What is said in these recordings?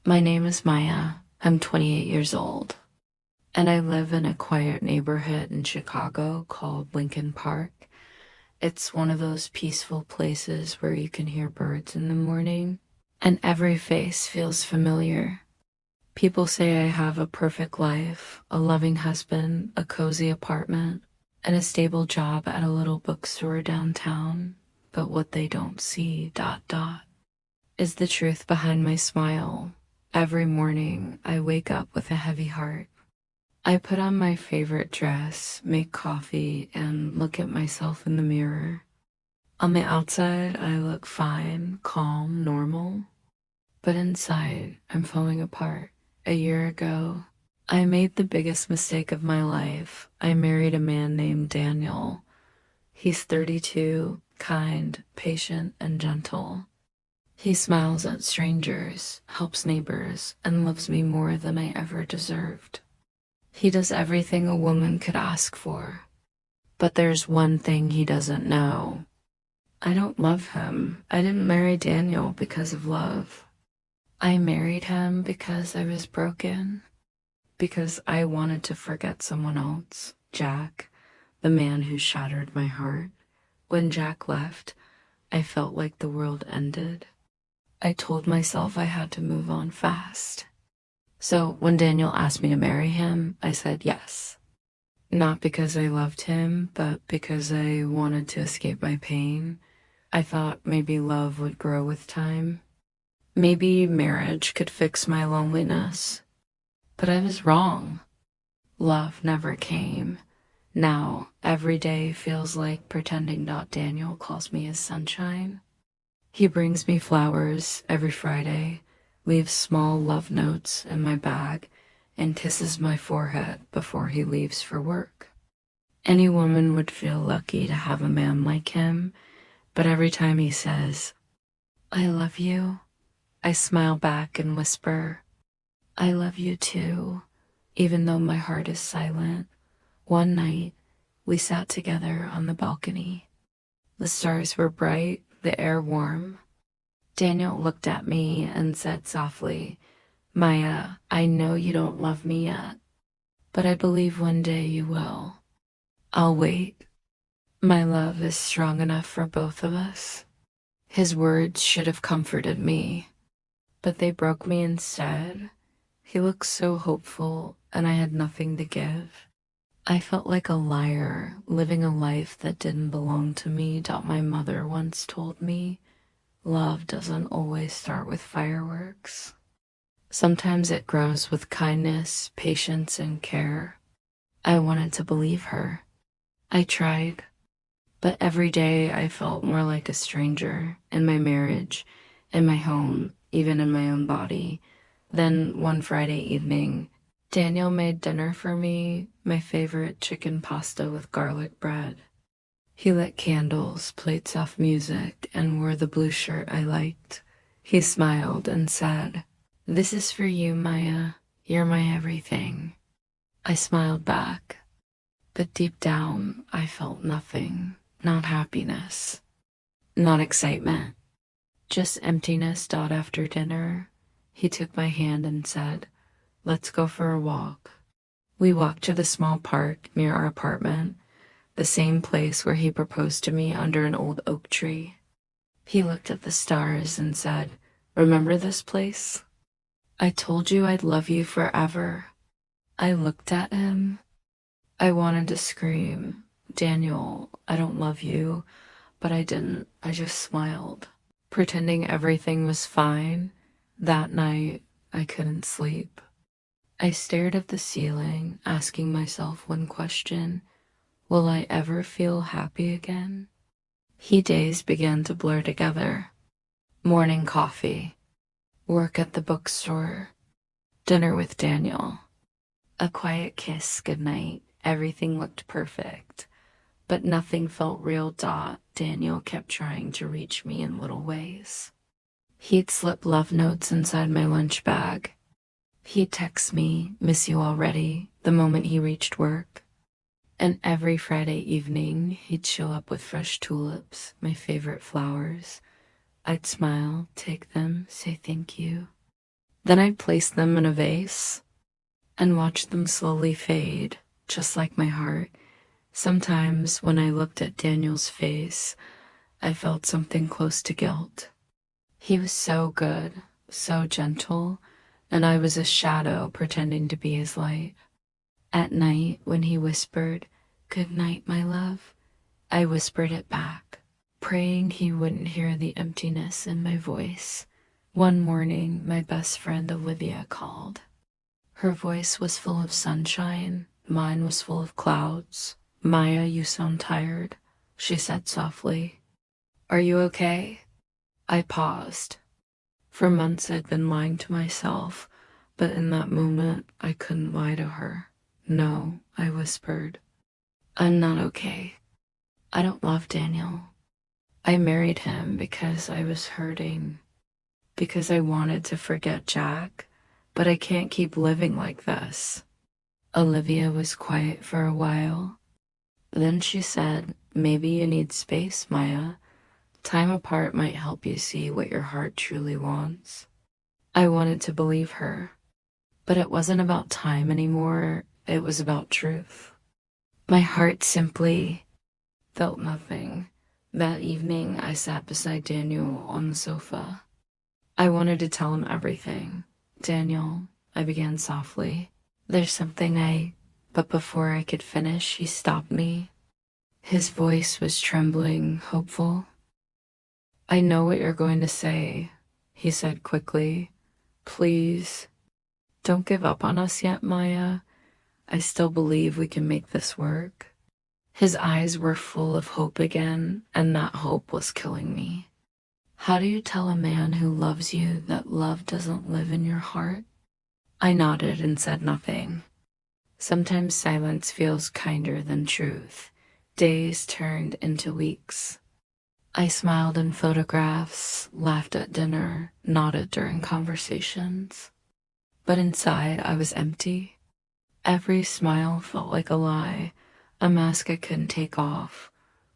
My name is Maya. I'm 28 years old, and I live in a quiet neighborhood in Chicago called Lincoln Park. It's one of those peaceful places where you can hear birds in the morning, and every face feels familiar. People say I have a perfect life, a loving husband, a cozy apartment, and a stable job at a little bookstore downtown. But what they don't see, is the truth behind my smile. Every morning, I wake up with a heavy heart. I put on my favorite dress, make coffee, and look at myself in the mirror. On the outside, I look fine, calm, normal. But inside, I'm falling apart. A year ago, I made the biggest mistake of my life. I married a man named Daniel. He's 32, kind, patient, and gentle. He smiles at strangers, helps neighbors, and loves me more than I ever deserved. He does everything a woman could ask for. But there's one thing he doesn't know. I don't love him. I didn't marry Daniel because of love. I married him because I was broken. Because I wanted to forget someone else, Jack, the man who shattered my heart. When Jack left, I felt like the world ended. I told myself I had to move on fast. So when Daniel asked me to marry him, I said yes. Not because I loved him, but because I wanted to escape my pain. I thought maybe love would grow with time. Maybe marriage could fix my loneliness. But I was wrong. Love never came. Now, every day feels like pretending Daniel calls me his sunshine. He brings me flowers every Friday, leaves small love notes in my bag, and kisses my forehead before he leaves for work. Any woman would feel lucky to have a man like him, but every time he says, "I love you," I smile back and whisper, "I love you too," even though my heart is silent. One night, we sat together on the balcony. The stars were bright, the air warm. Daniel looked at me and said softly, "Maya, I know you don't love me yet, but I believe one day you will. I'll wait. My love is strong enough for both of us." His words should have comforted me, but they broke me instead. He looked so hopeful, and I had nothing to give. I felt like a liar, living a life that didn't belong to me. My mother once told me, love doesn't always start with fireworks. Sometimes it grows with kindness, patience, and care. I wanted to believe her. I tried, but every day I felt more like a stranger in my marriage, in my home, even in my own body. Then one Friday evening, Daniel made dinner for me, my favorite chicken pasta with garlic bread. He lit candles, played soft music, and wore the blue shirt I liked. He smiled and said, "This is for you, Maya. You're my everything." I smiled back, but deep down I felt nothing. Not happiness, not excitement, just emptiness. After dinner, he took my hand and said, "Let's go for a walk." We walked to the small park near our apartment, the same place where he proposed to me under an old oak tree. He looked at the stars and said, "Remember this place? I told you I'd love you forever." I looked at him. I wanted to scream, "Daniel, I don't love you," but I didn't. I just smiled, pretending everything was fine. That night, I couldn't sleep. I stared at the ceiling, asking myself one question: will I ever feel happy again? Days began to blur together. Morning coffee, work at the bookstore, dinner with Daniel, a quiet kiss goodnight. Everything looked perfect, but nothing felt real. Daniel kept trying to reach me in little ways. He'd slip love notes inside my lunch bag. He'd text me, "Miss you already," the moment he reached work. And every Friday evening, he'd show up with fresh tulips, my favorite flowers. I'd smile, take them, say thank you. Then I placed them in a vase and watched them slowly fade, just like my heart. Sometimes when I looked at Daniel's face, I felt something close to guilt. He was so good, so gentle, and I was a shadow pretending to be his light. At night, when he whispered, "Good night, my love," I whispered it back, praying he wouldn't hear the emptiness in my voice. One morning, my best friend Olivia called. Her voice was full of sunshine, mine was full of clouds. "Maya, you sound tired," she said softly. "Are you okay?" I paused. For months I'd been lying to myself, but in that moment I couldn't lie to her. "No," I whispered. "I'm not okay. I don't love Daniel. I married him because I was hurting, because I wanted to forget Jack, but I can't keep living like this." Olivia was quiet for a while. Then she said, "Maybe you need space, Maya. Time apart might help you see what your heart truly wants." I wanted to believe her, but it wasn't about time anymore, it was about truth. My heart simply felt nothing. That evening, I sat beside Daniel on the sofa. I wanted to tell him everything. "Daniel," I began softly, "there's something. But before I could finish, he stopped me. His voice was trembling, hopeful. "I know what you're going to say," he said quickly. "Please, don't give up on us yet, Maya. I still believe we can make this work." His eyes were full of hope again, and that hope was killing me. How do you tell a man who loves you that love doesn't live in your heart? I nodded and said nothing. Sometimes silence feels kinder than truth. Days turned into weeks. I smiled in photographs, laughed at dinner, nodded during conversations. But inside, I was empty. Every smile felt like a lie, a mask I couldn't take off.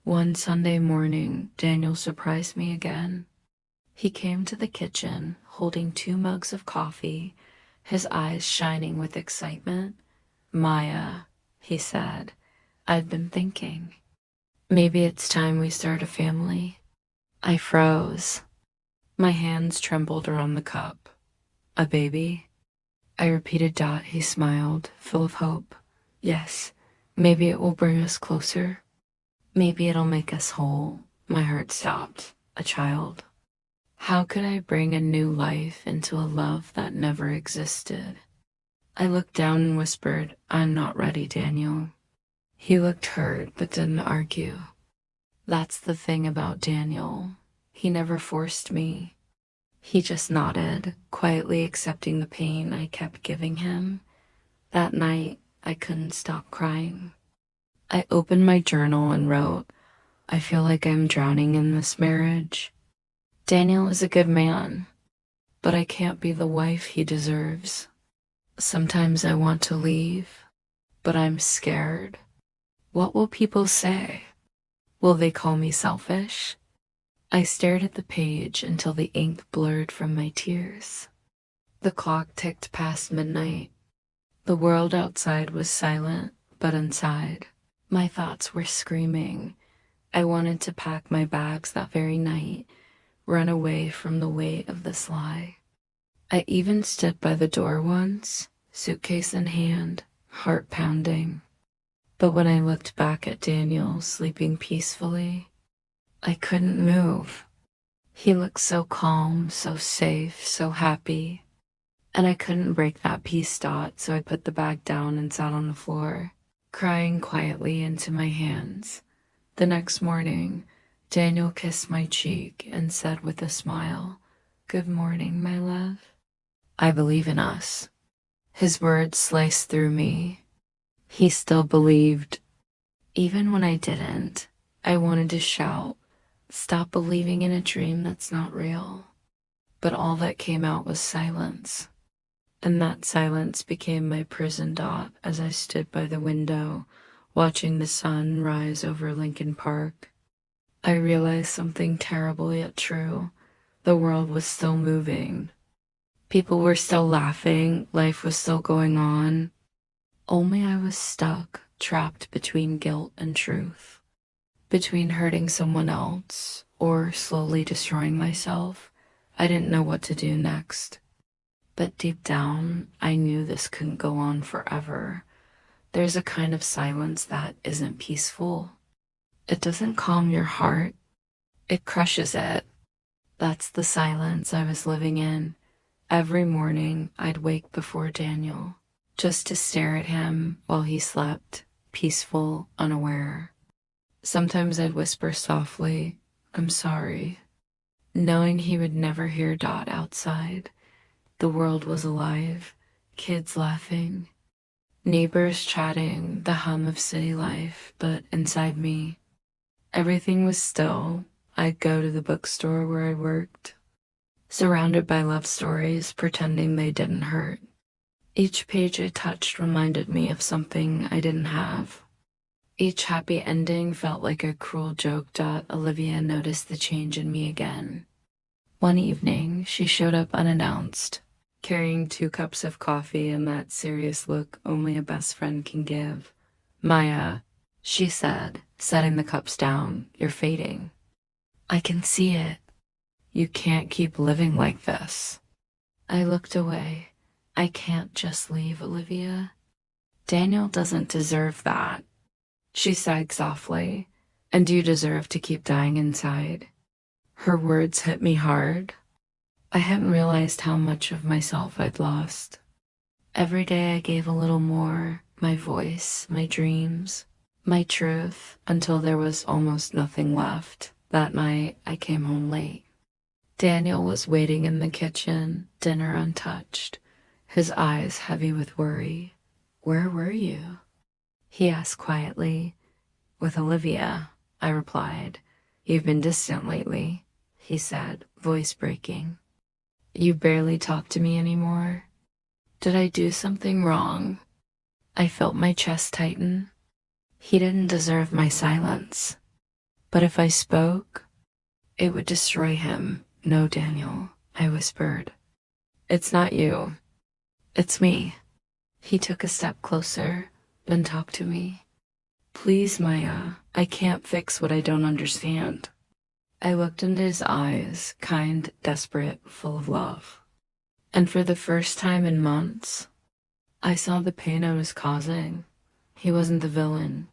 One Sunday morning, Daniel surprised me again. He came to the kitchen, holding 2 mugs of coffee, his eyes shining with excitement. "Maya," he said, "I've been thinking. Maybe it's time we start a family." I froze. My hands trembled around the cup. "A baby?" I repeated. He smiled, full of hope. "Yes, maybe it will bring us closer. Maybe it'll make us whole." My heart stopped. A child. How could I bring a new life into a love that never existed? I looked down and whispered, "I'm not ready, Daniel." He looked hurt but didn't argue. That's the thing about Daniel. He never forced me. He just nodded, quietly accepting the pain I kept giving him. That night, I couldn't stop crying. I opened my journal and wrote, "I feel like I'm drowning in this marriage. Daniel is a good man, but I can't be the wife he deserves. Sometimes I want to leave, but I'm scared. What will people say? Will they call me selfish?" I stared at the page until the ink blurred from my tears. The clock ticked past midnight. The world outside was silent, but inside, my thoughts were screaming. I wanted to pack my bags that very night, run away from the weight of this lie. I even stood by the door once, suitcase in hand, heart pounding. But when I looked back at Daniel sleeping peacefully, I couldn't move. He looked so calm, so safe, so happy. And I couldn't break that peace. So I put the bag down and sat on the floor, crying quietly into my hands. The next morning, Daniel kissed my cheek and said with a smile, "Good morning, my love. I believe in us." His words sliced through me. He still believed. Even when I didn't, I wanted to shout, "Stop believing in a dream that's not real." But all that came out was silence. And that silence became my prison. As I stood by the window, watching the sun rise over Lincoln Park, I realized something terrible yet true. The world was still moving. People were still laughing, life was still going on. Only I was stuck, trapped between guilt and truth, between hurting someone else or slowly destroying myself. I didn't know what to do next. But deep down, I knew this couldn't go on forever. There's a kind of silence that isn't peaceful. It doesn't calm your heart, it crushes it. That's the silence I was living in. Every morning, I'd wake before Daniel, just to stare at him while he slept, peaceful, unaware. Sometimes I'd whisper softly, "I'm sorry," knowing he would never hear Dot outside. The world was alive, kids laughing, neighbors chatting, the hum of city life, but inside me, everything was still. I'd go to the bookstore where I worked, surrounded by love stories, pretending they didn't hurt. Each page I touched reminded me of something I didn't have. Each happy ending felt like a cruel joke. Olivia noticed the change in me again. One evening, she showed up unannounced, carrying 2 cups of coffee and that serious look only a best friend can give. "Maya," she said, setting the cups down, "you're fading. I can see it. You can't keep living like this." I looked away. I can't just leave, Olivia. Daniel doesn't deserve that. She sighed softly. "And you deserve to keep dying inside." Her words hit me hard. I hadn't realized how much of myself I'd lost. Every day I gave a little more, my voice, my dreams, my truth, until there was almost nothing left. That night, I came home late. Daniel was waiting in the kitchen, dinner untouched, his eyes heavy with worry. "Where were you?" he asked quietly. "With Olivia," I replied. "You've been distant lately," he said, voice breaking. "You barely talk to me anymore. Did I do something wrong?" I felt my chest tighten. He didn't deserve my silence. But if I spoke, it would destroy him. "No, Daniel," I whispered. "It's not you. It's me." He took a step closer, then talked to me. "Please, Maya, I can't fix what I don't understand." I looked into his eyes, kind, desperate, full of love. And for the first time in months, I saw the pain I was causing. He wasn't the villain.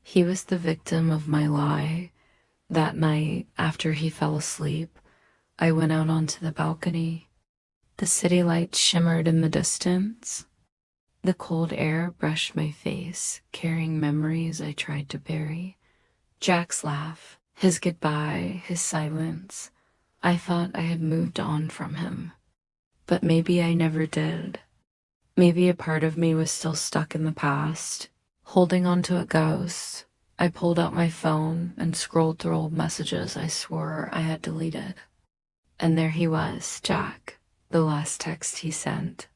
He was the victim of my lie. That night, after he fell asleep, I went out onto the balcony. The city lights shimmered in the distance. The cold air brushed my face, carrying memories I tried to bury. Jack's laugh, his goodbye, his silence. I thought I had moved on from him. But maybe I never did. Maybe a part of me was still stuck in the past, holding on to a ghost. I pulled out my phone and scrolled through old messages I swore I had deleted. And there he was, Jack, the last text he sent.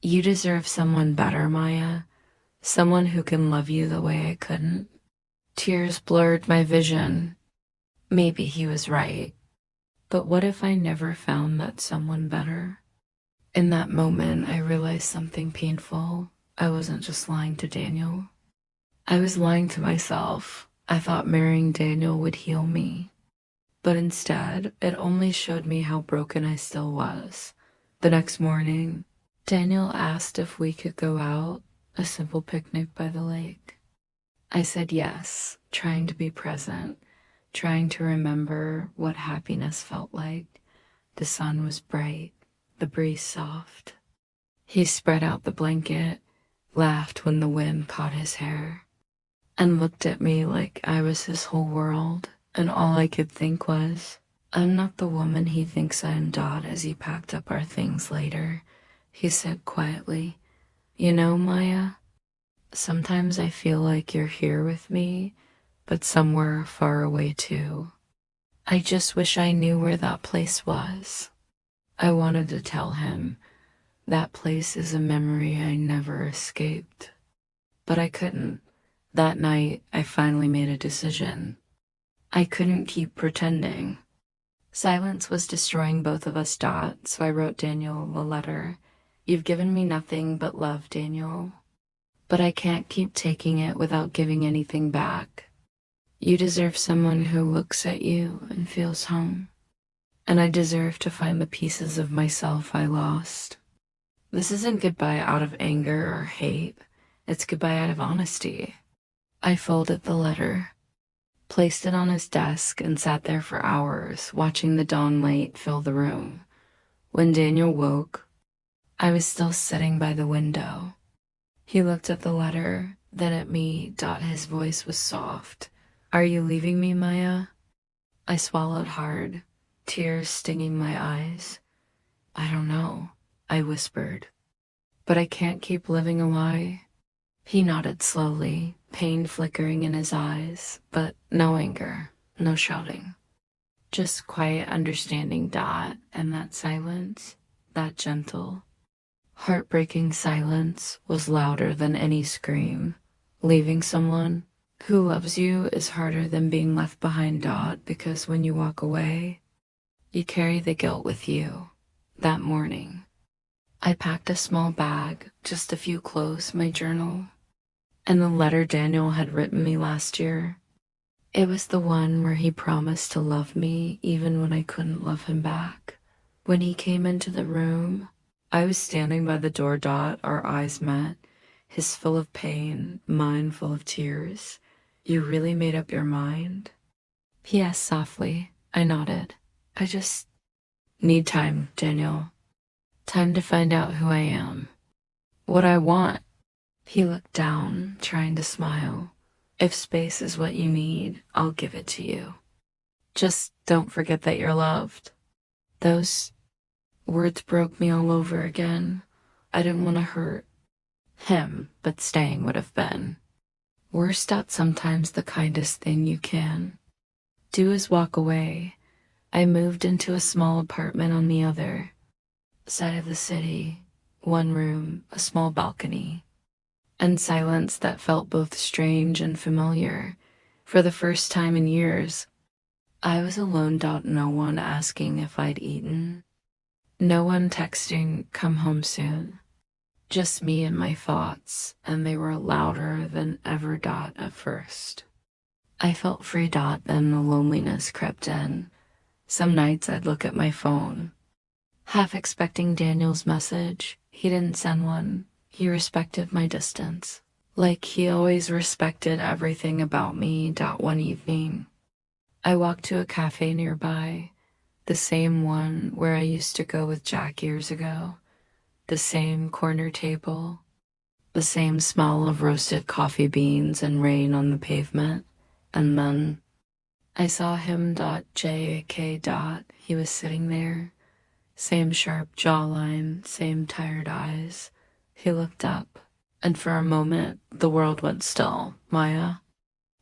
"You deserve someone better, Maya. Someone who can love you the way I couldn't." Tears blurred my vision. Maybe he was right. But what if I never found that someone better? In that moment, I realized something painful. I wasn't just lying to Daniel. I was lying to myself. I thought marrying Daniel would heal me. But instead, it only showed me how broken I still was. The next morning, Daniel asked if we could go out, a simple picnic by the lake. I said yes, trying to be present, trying to remember what happiness felt like. The sun was bright, the breeze soft. He spread out the blanket, laughed when the wind caught his hair, and looked at me like I was his whole world, and all I could think was, "I'm not the woman he thinks I am." As he packed up our things later, he said quietly, "You know, Maya, sometimes I feel like you're here with me, but somewhere far away too." I just wish I knew where that place was. I wanted to tell him that place is a memory I never escaped. But I couldn't. That night, I finally made a decision. I couldn't keep pretending. Silence was destroying both of us, Dot, so I wrote Daniel a letter. You've given me nothing but love, Daniel. But I can't keep taking it without giving anything back. You deserve someone who looks at you and feels home. And I deserve to find the pieces of myself I lost. This isn't goodbye out of anger or hate. It's goodbye out of honesty. I folded the letter, placed it on his desk, and sat there for hours, watching the dawn light fill the room. When Daniel woke, I was still sitting by the window. He looked at the letter, then at me. His voice was soft. Are you leaving me, Maya? I swallowed hard, tears stinging my eyes. I don't know, I whispered. But I can't keep living a lie. He nodded slowly, pain flickering in his eyes, but no anger, no shouting. Just quiet understanding, and that silence, that gentle, heartbreaking silence was louder than any scream. Leaving someone who loves you is harder than being left behind, because when you walk away, you carry the guilt with you. That morning, I packed a small bag, just a few clothes, my journal, and the letter Daniel had written me last year. It was the one where he promised to love me even when I couldn't love him back. When he came into the room, I was standing by the door. Our eyes met, his full of pain, mine full of tears. You really made up your mind? He asked softly. I nodded. I just need time, Daniel. Time to find out who I am. What I want. He looked down, trying to smile. If space is what you need, I'll give it to you. Just don't forget that you're loved. Those words broke me all over again. I didn't want to hurt him, but staying would have been. Worst out sometimes the kindest thing you can do is walk away. I moved into a small apartment on the other side of the city. One room, a small balcony, and silence that felt both strange and familiar. For the first time in years, I was alone. No one asking if I'd eaten. No one texting, come home soon. Just me and my thoughts, and they were louder than ever. At first, I felt free. Then the loneliness crept in. Some nights I'd look at my phone, half expecting Daniel's message. He didn't send one. He respected my distance, like he always respected everything about me. One evening, I walked to a cafe nearby, the same one where I used to go with Jack years ago. The same corner table, the same smell of roasted coffee beans and rain on the pavement. And then I saw him. J.K. He was sitting there, same sharp jawline, same tired eyes. He looked up, and for a moment the world went still. Maya,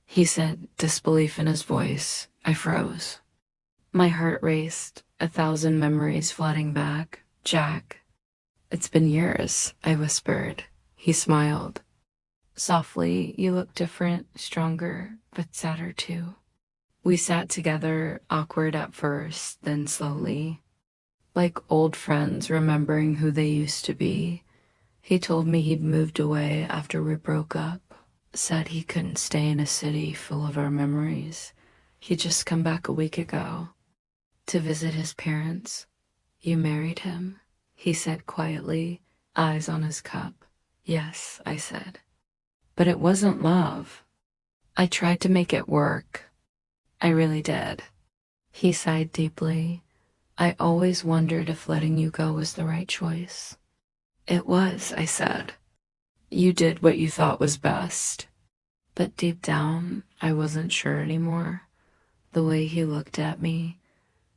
he said, disbelief in his voice. I froze. My heart raced, 1,000 memories flooding back. Jack. It's been years, I whispered. He smiled. Softly, you look different, stronger, but sadder too. We sat together, awkward at first, then slowly, like old friends remembering who they used to be. He told me he'd moved away after we broke up, said he couldn't stay in a city full of our memories. He'd just come back a week ago to visit his parents. You married him? He said quietly, eyes on his cup. Yes, I said. But it wasn't love. I tried to make it work. I really did. He sighed deeply. I always wondered if letting you go was the right choice. It was, I said. You did what you thought was best. But deep down, I wasn't sure anymore. The way he looked at me,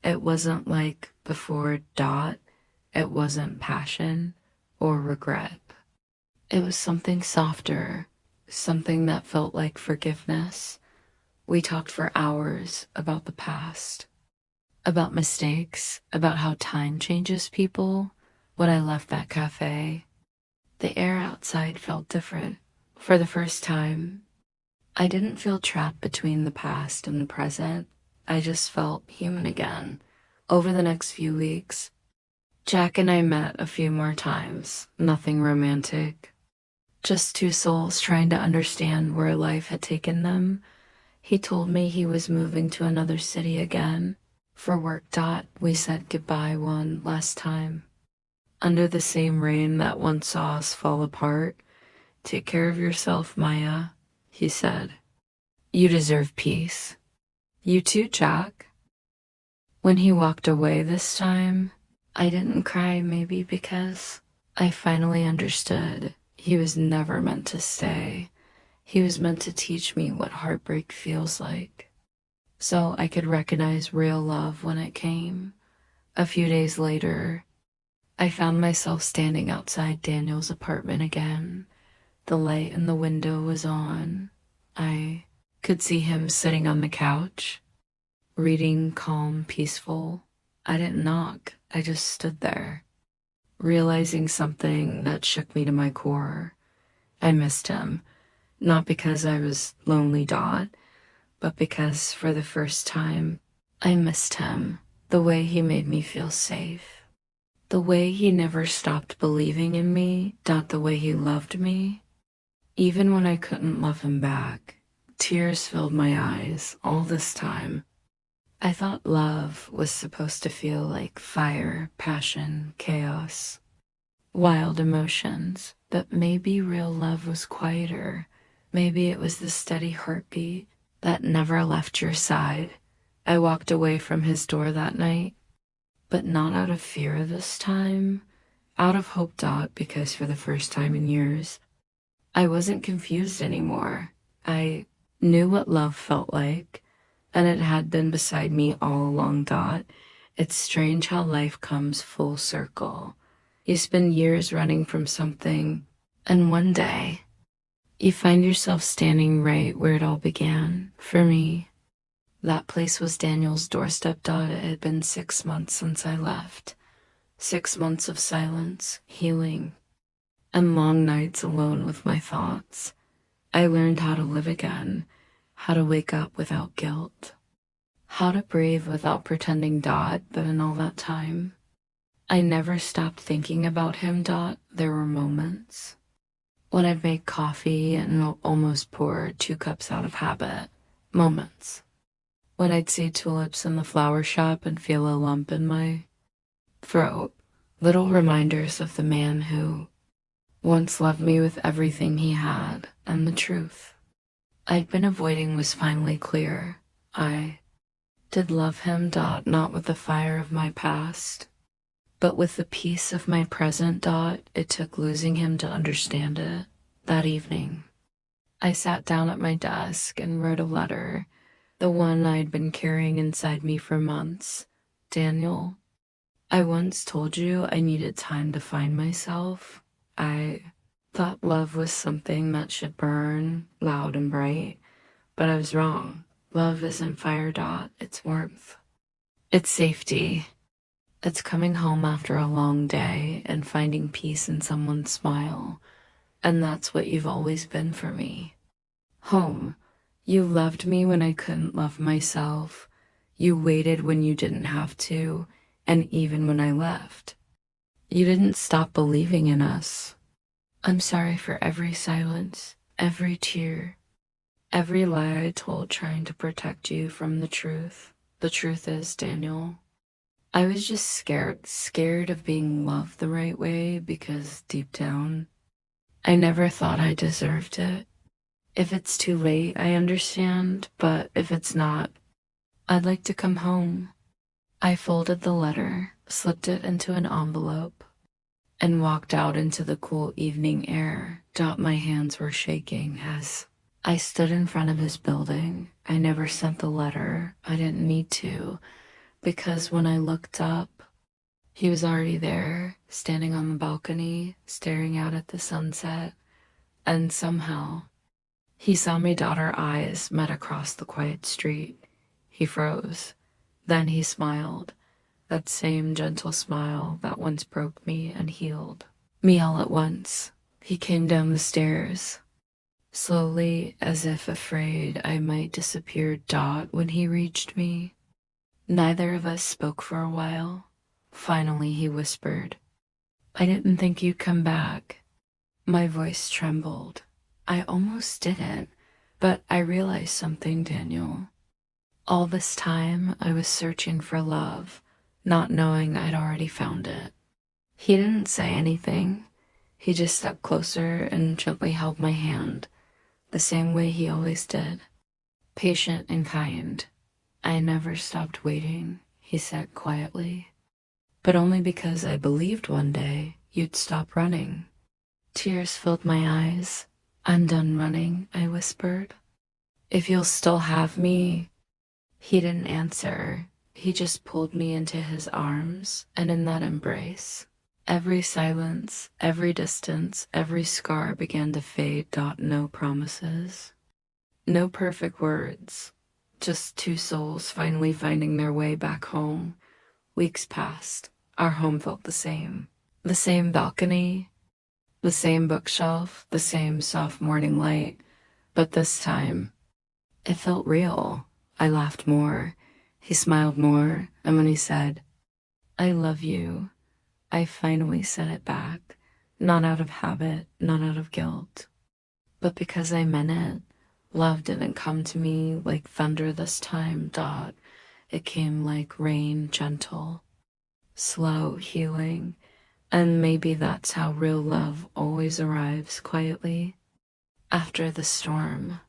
it wasn't like before. It wasn't passion or regret. It was something softer, something that felt like forgiveness. We talked for hours about the past, about mistakes, about how time changes people. When I left that cafe, the air outside felt different. For the first time, I didn't feel trapped between the past and the present. I just felt human again. Over the next few weeks, Jack and I met a few more times. Nothing romantic. Just two souls trying to understand where life had taken them. He told me he was moving to another city again. For work. We said goodbye one last time. Under the same rain that once saw us fall apart. Take care of yourself, Maya, he said. You deserve peace. You too, Jack. When he walked away this time, I didn't cry, maybe because I finally understood he was never meant to stay. He was meant to teach me what heartbreak feels like, so I could recognize real love when it came. A few days later, I found myself standing outside Daniel's apartment again. The light in the window was on. I could see him sitting on the couch, reading, calm, peaceful. I didn't knock, I just stood there, realizing something that shook me to my core. I missed him, not because I was lonely, but because for the first time, I missed him. The way he made me feel safe. The way he never stopped believing in me, the way he loved me. Even when I couldn't love him back, tears filled my eyes all this time. I thought love was supposed to feel like fire, passion, chaos, wild emotions, but maybe real love was quieter. Maybe it was the steady heartbeat that never left your side. I walked away from his door that night, but not out of fear this time, out of hope. Because for the first time in years, I wasn't confused anymore. I knew what love felt like, and it had been beside me all along. It's strange how life comes full circle. You spend years running from something, and one day, you find yourself standing right where it all began. For me, that place was Daniel's doorstep. It had been 6 months since I left. 6 months of silence, healing, and long nights alone with my thoughts. I learned how to live again, how to wake up without guilt, how to breathe without pretending. But in all that time, I never stopped thinking about him. There were moments when I'd make coffee and almost pour 2 cups out of habit. Moments when I'd see tulips in the flower shop and feel a lump in my throat. Little reminders of the man who once loved me with everything he had, and the truth I'd been avoiding was finally clear. I did love him. Not with the fire of my past, but with the peace of my present. It took losing him to understand it. That evening, I sat down at my desk and wrote a letter, the one I'd been carrying inside me for months. Daniel, I once told you I needed time to find myself. I thought love was something that should burn loud and bright, but I was wrong. Love isn't fire. It's warmth. It's safety. It's coming home after a long day and finding peace in someone's smile. And that's what you've always been for me. Home. You loved me when I couldn't love myself. You waited when you didn't have to, and even when I left. You didn't stop believing in us. I'm sorry for every silence, every tear, every lie I told trying to protect you from the truth. The truth is, Daniel, I was just scared of being loved the right way because deep down, I never thought I deserved it. If it's too late, I understand, but if it's not, I'd like to come home. I folded the letter, slipped it into an envelope, and walked out into the cool evening air. My hands were shaking as I stood in front of his building. I never sent the letter. I didn't need to, because when I looked up, he was already there, standing on the balcony, staring out at the sunset, and somehow he saw me. Our eyes met across the quiet street. He froze. Then he smiled, that same gentle smile that once broke me and healed me all at once. He came down the stairs, slowly, as if afraid I might disappear. When he reached me, neither of us spoke for a while. Finally, he whispered, "I didn't think you'd come back." My voice trembled. I almost didn't, but I realized something, Daniel. All this time, I was searching for love, not knowing I'd already found it. He didn't say anything. He just stepped closer and gently held my hand, the same way he always did. Patient and kind. "I never stopped waiting," he said quietly, "but only because I believed one day you'd stop running." Tears filled my eyes. "I'm done running," I whispered. "If you'll still have me." He didn't answer. He just pulled me into his arms, and in that embrace, every silence, every distance, every scar began to fade. No promises, no perfect words, just two souls finally finding their way back home. Weeks passed. Our home felt the same. The same balcony, the same bookshelf, the same soft morning light. But this time, it felt real. I laughed more. He smiled more. And when he said, "I love you," I finally said it back. Not out of habit, not out of guilt, but because I meant it. Love didn't come to me like thunder this time. It came like rain, gentle, slow, healing. And maybe that's how real love always arrives, quietly, after the storm.